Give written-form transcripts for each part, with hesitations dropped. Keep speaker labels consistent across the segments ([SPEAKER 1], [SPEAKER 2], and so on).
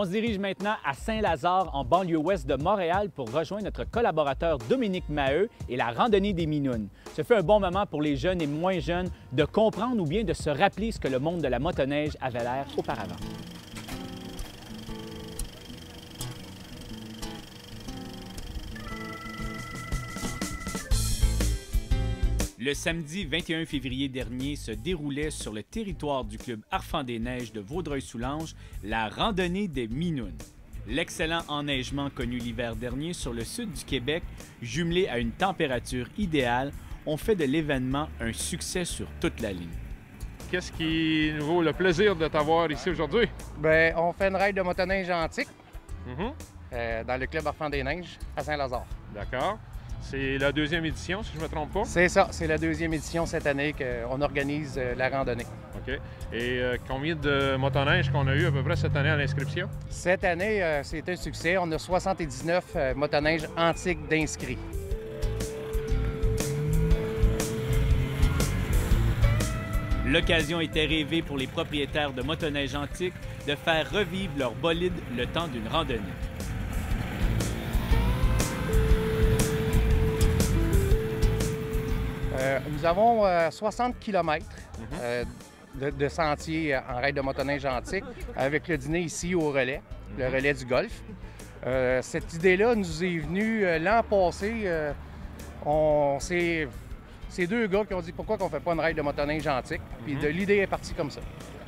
[SPEAKER 1] On se dirige maintenant à Saint-Lazare, en banlieue ouest de Montréal, pour rejoindre notre collaborateur Dominique Maheu et la randonnée des Minounes. Ce fait un bon moment pour les jeunes et moins jeunes de comprendre ou bien de se rappeler ce que le monde de la motoneige avait l'air auparavant. Le samedi 21 février dernier se déroulait sur le territoire du club Arfand-des-Neiges de Vaudreuil-Soulanges la randonnée des Minounes. L'excellent enneigement connu l'hiver dernier sur le sud du Québec, jumelé à une température idéale, ont fait de l'événement un succès sur toute la ligne.
[SPEAKER 2] Qu'est-ce qui nous vaut le plaisir de t'avoir ici aujourd'hui?
[SPEAKER 3] Bien, on fait une ride de motoneige antique dans le club Arfand-des-Neiges à Saint-Lazare.
[SPEAKER 2] D'accord. C'est la deuxième édition, si je ne me trompe pas?
[SPEAKER 3] C'est ça, c'est la deuxième édition cette année qu'on organise la randonnée.
[SPEAKER 2] OK. Et combien de motoneiges qu'on a eu à peu près cette année à l'inscription?
[SPEAKER 3] Cette année, c'est un succès. On a 79 motoneiges antiques d'inscrits.
[SPEAKER 1] L'occasion était rêvée pour les propriétaires de motoneiges antiques de faire revivre leur bolide le temps d'une randonnée.
[SPEAKER 3] Nous avons 60 km de sentiers en raid de motoneige antique avec le dîner ici au relais, le relais du golf. Cette idée-là nous est venue l'an passé. C'est deux gars qui ont dit pourquoi on ne fait pas une raid de motoneige antique. Puis l'idée est partie comme ça.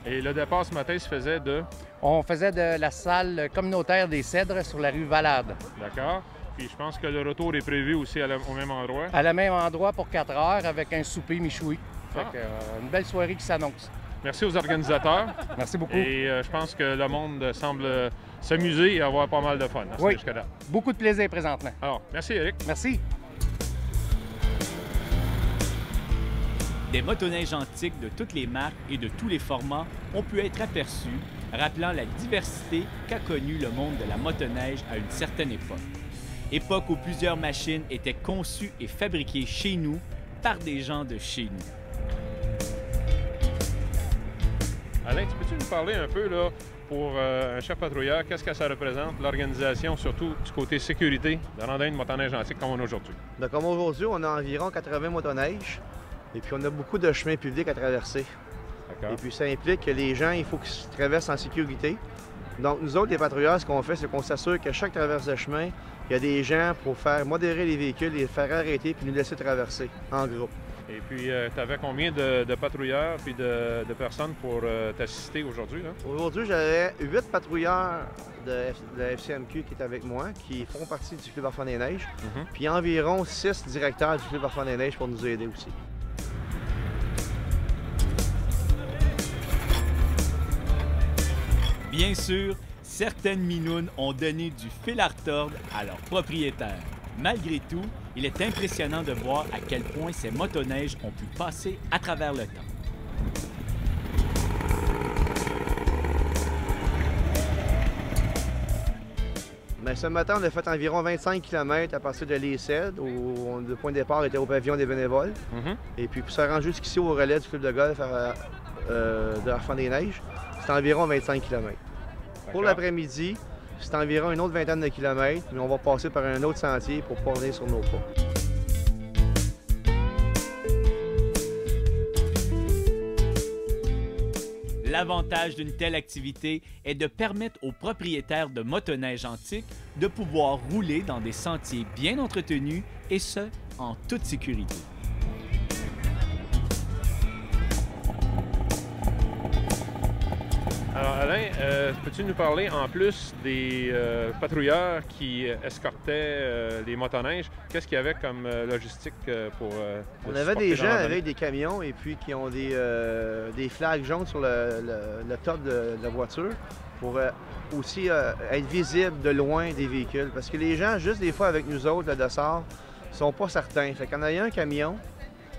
[SPEAKER 2] Et le départ ce matin se faisait de?
[SPEAKER 3] On faisait de la salle communautaire des Cèdres sur la rue Valade.
[SPEAKER 2] D'accord. Puis je pense que le retour est prévu aussi au même endroit.
[SPEAKER 3] À le même endroit pour 4 heures avec un souper michoui. Une belle soirée qui s'annonce.
[SPEAKER 2] Merci aux organisateurs.
[SPEAKER 3] Merci beaucoup.
[SPEAKER 2] Et je pense que le monde semble s'amuser et avoir pas mal de fun.
[SPEAKER 3] Oui,
[SPEAKER 2] jusque-là.
[SPEAKER 3] Beaucoup de plaisir présentement.
[SPEAKER 2] Alors, merci Eric.
[SPEAKER 3] Merci.
[SPEAKER 1] Des motoneiges antiques de toutes les marques et de tous les formats ont pu être aperçus, rappelant la diversité qu'a connue le monde de la motoneige à une certaine époque. Époque où plusieurs machines étaient conçues et fabriquées chez nous par des gens de chez nous.
[SPEAKER 2] Alain, peux-tu nous parler un peu, là, pour un chef patrouilleur, qu'est-ce que ça représente, l'organisation, surtout du côté sécurité, de randonnée de motoneige antique comme on a aujourd'hui?
[SPEAKER 4] Donc, comme aujourd'hui, on a environ 80 motoneiges et puis on a beaucoup de chemins publics à traverser. Et puis ça implique que les gens, il faut qu'ils traversent en sécurité. Donc, nous autres, les patrouilleurs, ce qu'on fait, c'est qu'on s'assure qu'à chaque traverse de chemin, il y a des gens pour faire modérer les véhicules et les faire arrêter puis nous laisser traverser en groupe.
[SPEAKER 2] Et puis, tu avais combien de patrouilleurs puis de personnes pour t'assister aujourd'hui?
[SPEAKER 4] Aujourd'hui, j'avais 8 patrouilleurs de la FCMQ qui étaient avec moi, qui font partie du Club Arfand-des-Neiges, puis environ 6 directeurs du Club Arfand-des-Neiges pour nous aider aussi.
[SPEAKER 1] Bien sûr, certaines minounes ont donné du fil à retordre à leurs propriétaires. Malgré tout, il est impressionnant de voir à quel point ces motoneiges ont pu passer à travers le temps.
[SPEAKER 4] Bien, ce matin, on a fait environ 25 km à partir de l'Écède, où le point de départ était au pavillon des bénévoles. Et puis, pour se rendre jusqu'ici au relais du club de golf de Arfand-des-Neiges, c'est environ 25 km. Pour l'après-midi, c'est environ une autre vingtaine de kilomètres, mais on va passer par un autre sentier pour pas revenir sur nos pas.
[SPEAKER 1] L'avantage d'une telle activité est de permettre aux propriétaires de motoneiges antiques de pouvoir rouler dans des sentiers bien entretenus et ce, en toute sécurité.
[SPEAKER 2] Alors Alain, peux-tu nous parler en plus des patrouilleurs qui escortaient les motoneiges? Qu'est-ce qu'il y avait comme logistique pour
[SPEAKER 4] On avait des gens avec des camions et puis qui ont des flags jaunes sur le top de la voiture pour aussi être visible de loin des véhicules. Parce que les gens, juste des fois avec nous autres, le dossard, sont pas certains. Fait qu'en ayant un camion,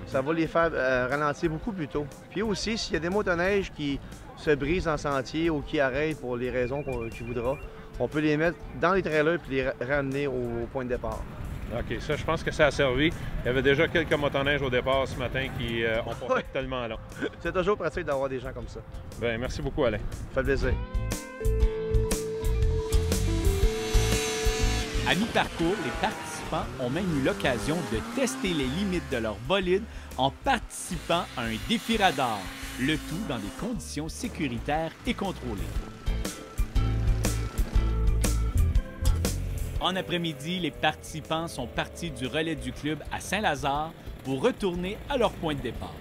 [SPEAKER 4] ça va les faire ralentir beaucoup plus tôt. Puis aussi, s'il y a des motoneiges qui se brisent en sentier ou qui arrêtent pour les raisons qu'il voudra, on peut les mettre dans les trailers puis les ramener au point de départ.
[SPEAKER 2] OK, ça, je pense que ça a servi. Il y avait déjà quelques motoneiges au départ ce matin qui ont pas fait tellement long.
[SPEAKER 4] C'est toujours pratique d'avoir des gens comme ça.
[SPEAKER 2] Bien, merci beaucoup, Alain.
[SPEAKER 4] Ça fait plaisir.
[SPEAKER 1] À mi-parcours, les participants ont même eu l'occasion de tester les limites de leur bolide en participant à un défi radar, le tout dans des conditions sécuritaires et contrôlées. En après-midi, les participants sont partis du relais du club à Saint-Lazare pour retourner à leur point de départ.